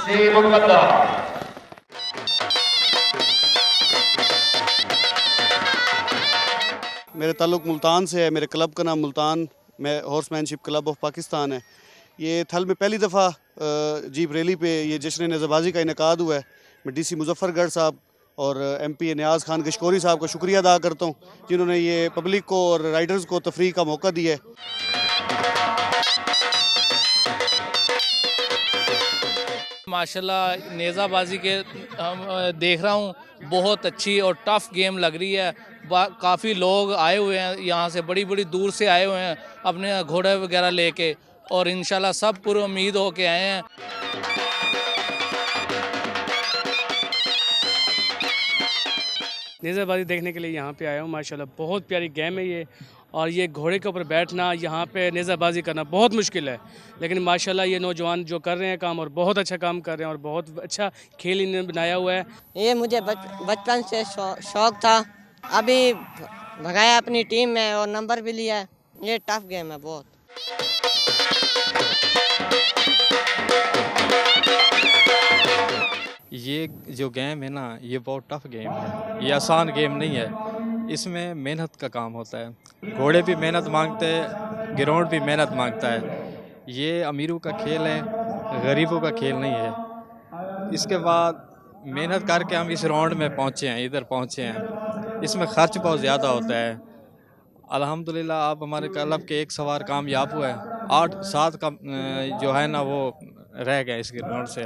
श्री मुकद्दम। मेरे ताल्लुक़ मुल्तान से है। मेरे क्लब का नाम मुल्तान में हॉर्समैनशिप क्लब ऑफ पाकिस्तान है। ये थल में पहली दफ़ा जीप रैली पे ये जश्न नेज़ाबाजी का इनेकाद हुआ है। मैं डीसी मुजफ्फरगढ़ साहब और एमपी नियाज़ खान कशकोरी साहब का शुक्रिया अदा करता हूँ, जिन्होंने ये पब्लिक को और राइडर्स को तफरीह का मौका दिया है। माशाल्लाह नेज़ाबाजी के देख रहा हूँ, बहुत अच्छी और टफ़ गेम लग रही है। काफ़ी लोग आए हुए हैं, यहाँ से बड़ी बड़ी दूर से आए हुए हैं अपने घोड़े वगैरह लेके, और इंशाल्लाह सब पूरी उम्मीद हो के आए हैं। नेज़ाबाजी देखने के लिए यहाँ पे आया हूँ। माशाल्लाह बहुत प्यारी गेम है ये, और ये घोड़े के ऊपर बैठना, यहाँ पे नेज़ाबाजी करना बहुत मुश्किल है, लेकिन माशाल्लाह ये नौजवान जो कर रहे हैं काम, और बहुत अच्छा काम कर रहे हैं, और बहुत अच्छा खेल इन्होंने बनाया हुआ है। ये मुझे बचपन से शौक था, अभी भगाया अपनी टीम में और नंबर भी लिया है। ये टफ गेम है बहुत। ये जो गेम है ना, ये बहुत टफ गेम है, ये आसान गेम नहीं है। इसमें मेहनत का काम होता है, घोड़े भी मेहनत मांगते हैं, ग्राउंड भी मेहनत मांगता है। ये अमीरों का खेल है, गरीबों का खेल नहीं है। इसके बाद मेहनत करके हम इस राउंड में पहुँचे हैं, इधर पहुँचे हैं। इसमें खर्च बहुत ज़्यादा होता है। अल्हम्दुलिल्लाह अब हमारे क्लब के एक सवार कामयाब हुआ है, 8-7 का जो है ना वो रह गए इस ग्राउंड से।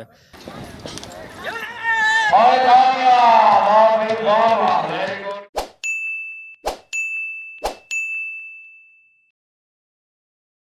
और कामयाब, बहुत